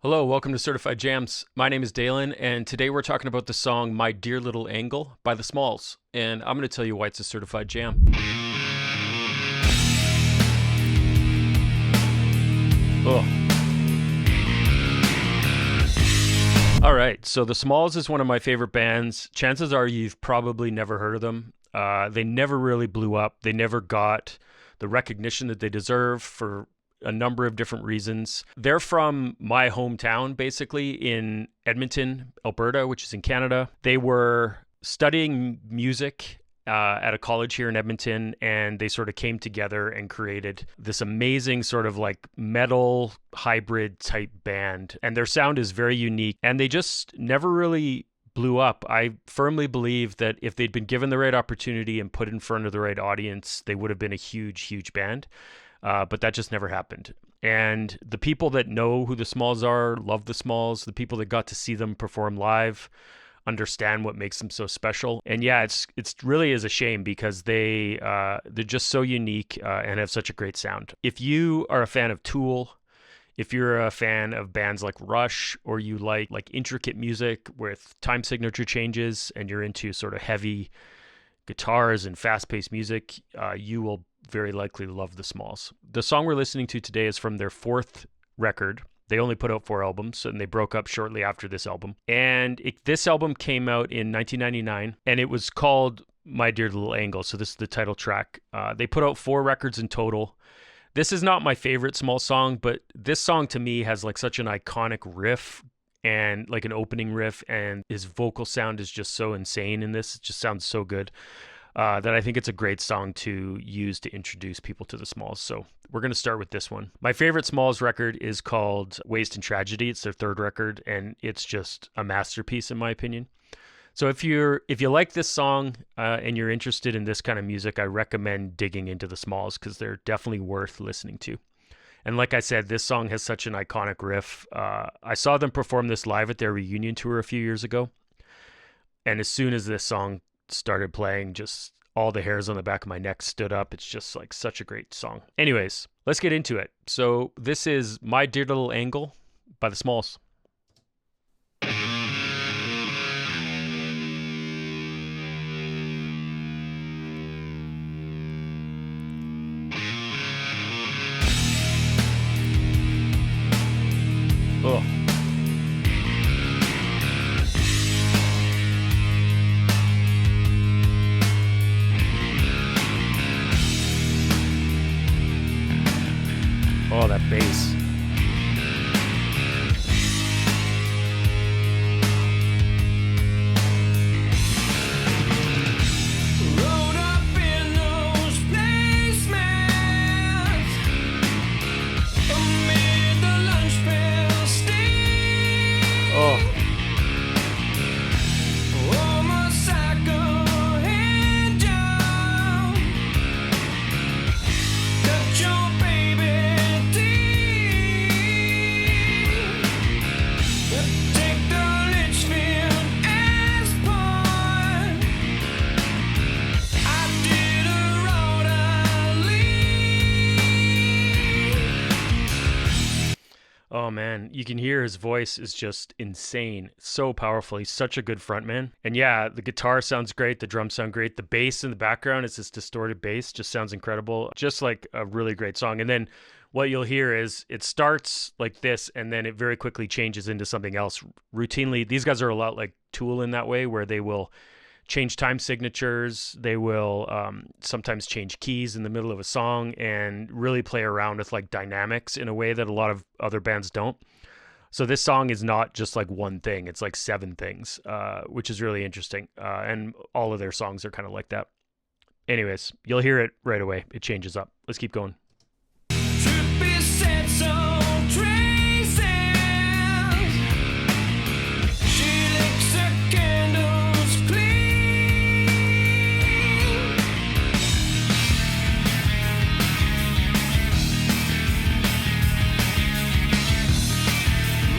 Hello, welcome to Certified Jams. My name is Dalen, and today we're talking about the song My Dear Little Angle by The Smalls. And I'm going to tell you why it's a certified jam. Oh. All right, so The Smalls is one of my favorite bands. Chances are you've probably never heard of them. They never really blew up. They never got the recognition that they deserve for a number of different reasons. They're from my hometown, basically, in Edmonton, Alberta, which is in Canada. They were studying music at a college here in Edmonton, and they sort of came together and created this amazing sort of like metal hybrid type band. And their sound is very unique, and they just never really blew up. I firmly believe that if they'd been given the right opportunity and put in front of the right audience, they would have been a huge, huge band. But that just never happened. And the people that know who the Smalls are, love the Smalls. The people that got to see them perform live understand what makes them so special. And yeah, it's really is a shame because they're just so unique and have such a great sound. If you are a fan of Tool, if you're a fan of bands like Rush, or you like intricate music with time signature changes, and you're into sort of heavy guitars and fast-paced music, you will very likely love the Smalls. The song we're listening to today is from their fourth record. They only put out 4 albums, and they broke up shortly after this album. And this album came out in 1999, and it was called My Dear Little Angle. So this is the title track. They put out 4 records in total. This is not my favorite Smalls song, but this song to me has like such an iconic riff and like an opening riff, and his vocal sound is just so insane in this. It just sounds so good. That I think it's a great song to use to introduce people to the Smalls. So we're going to start with this one. My favorite Smalls record is called Waste and Tragedy. It's their 3rd record, and it's just a masterpiece in my opinion. So if you like this song and you're interested in this kind of music, I recommend digging into the Smalls because they're definitely worth listening to. And like I said, this song has such an iconic riff. I saw them perform this live at their reunion tour a few years ago. And as soon as this song started playing, just all the hairs on the back of my neck stood up. It's just like such a great song. Anyways, let's get into it. So this is My Dear Little Angle by the Smalls. Oh. Oh, that bass. Rode up in those placements amid the lunch bell stand. Oh. Oh man, you can hear his voice is just insane. So powerful. He's such a good frontman. And yeah, the guitar sounds great. The drums sound great. The bass in the background is this distorted bass. Just sounds incredible. Just like a really great song. And then what you'll hear is it starts like this, and then it very quickly changes into something else. Routinely, these guys are a lot like Tool in that way, where they will change time signatures. They will sometimes change keys in the middle of a song and really play around with like dynamics in a way that a lot of other bands don't. So this song is not just like one thing. It's like 7 things, which is really interesting. And all of their songs are kind of like that. Anyways, you'll hear it right away. It changes up. Let's keep going. Trippy sets on traces. She licks her candles clean.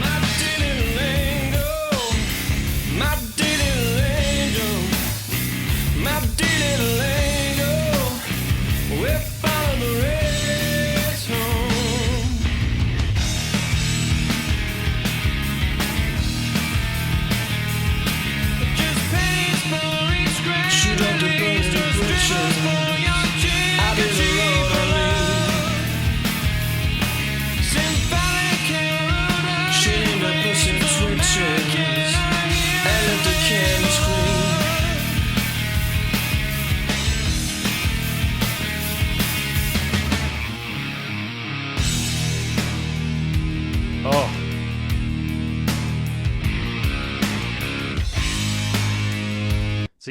My dear little angel, my dear little angel, my dear little angel, we follow the rain.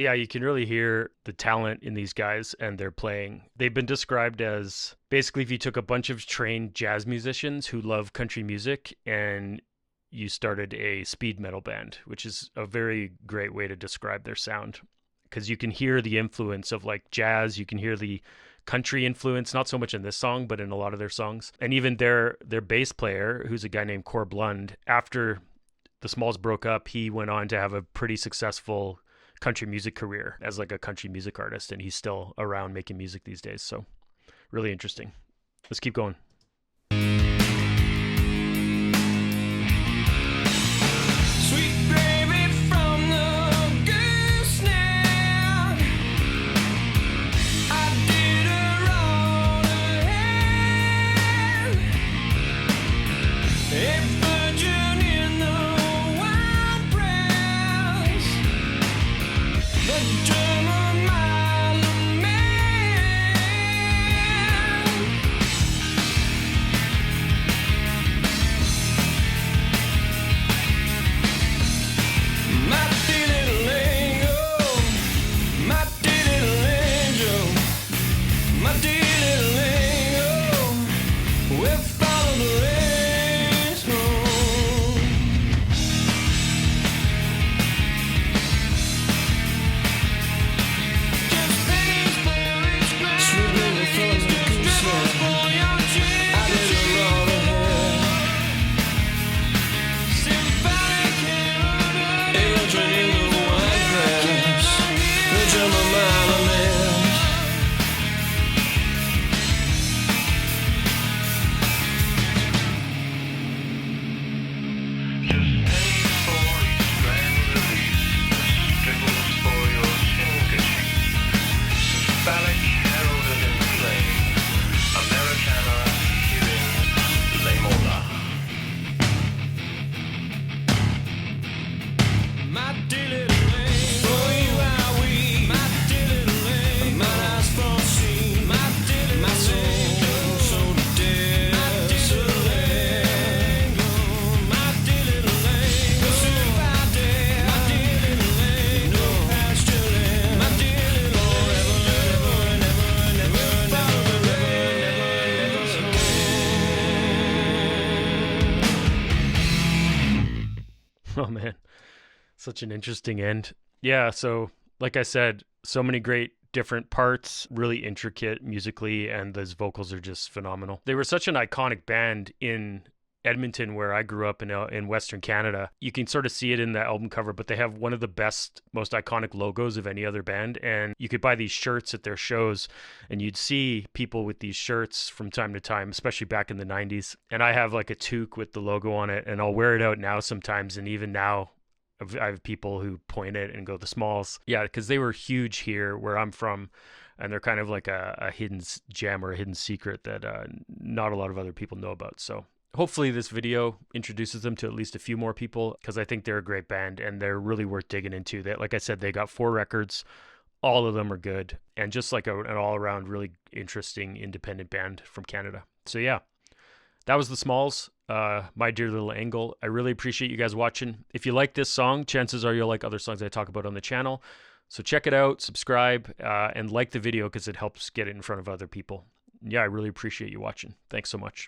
So yeah, you can really hear the talent in these guys and their playing. They've been described as basically if you took a bunch of trained jazz musicians who love country music and you started a speed metal band, which is a very great way to describe their sound. Because you can hear the influence of like jazz, you can hear the country influence, not so much in this song, but in a lot of their songs. And even their bass player, who's a guy named Corb Lund, after the Smalls broke up, he went on to have a pretty successful country music career as like a country music artist, and he's still around making music these days. So really interesting. Let's keep going. Sweet gravy from the gooseneck. I did her on her head. A virgin in the wine press. The German Island man. My dear little angel, my dear little angel, my dear little angel, we'll follow the race home. Just pennies for each glass, sweet little just dribbles for your cheek. I did her on her head. Symbolic and children in the wine press, the German Island. Just pennies for each grand release, dribbles for your handkerchief. Phallic heralded in flame, Americana hearing Les Mola. My dear little angel, for you I weep. My dear little angel, my eyes fall sea. My dear little my soul so dead. My dear little angel, my dear little angel, if I dare. My dear little angel, no pasture land. My dear little forever and ever and ever and ever and ever and ever. Oh man, such an interesting end. Yeah, so like I said, so many great different parts, really intricate musically, and those vocals are just phenomenal. They were such an iconic band in Edmonton, where I grew up in Western Canada. You can sort of see it in the album cover, but they have one of the best, most iconic logos of any other band. And you could buy these shirts at their shows, and you'd see people with these shirts from time to time, especially back in the 90s. And I have like a toque with the logo on it, and I'll wear it out now sometimes. And even now, I have people who point it and go, the Smalls. Yeah, because they were huge here where I'm from. And they're kind of like a hidden gem or a hidden secret that not a lot of other people know about. So hopefully this video introduces them to at least a few more people, because I think they're a great band and they're really worth digging into. That, like I said, they got 4 records. All of them are good, and just like an all-around really interesting independent band from Canada. So yeah, that was the Smalls, My Dear Little Angel. I really appreciate you guys watching. If you like this song, chances are you'll like other songs I talk about on the channel. So check it out, subscribe, and like the video because it helps get it in front of other people. Yeah, I really appreciate you watching. Thanks so much.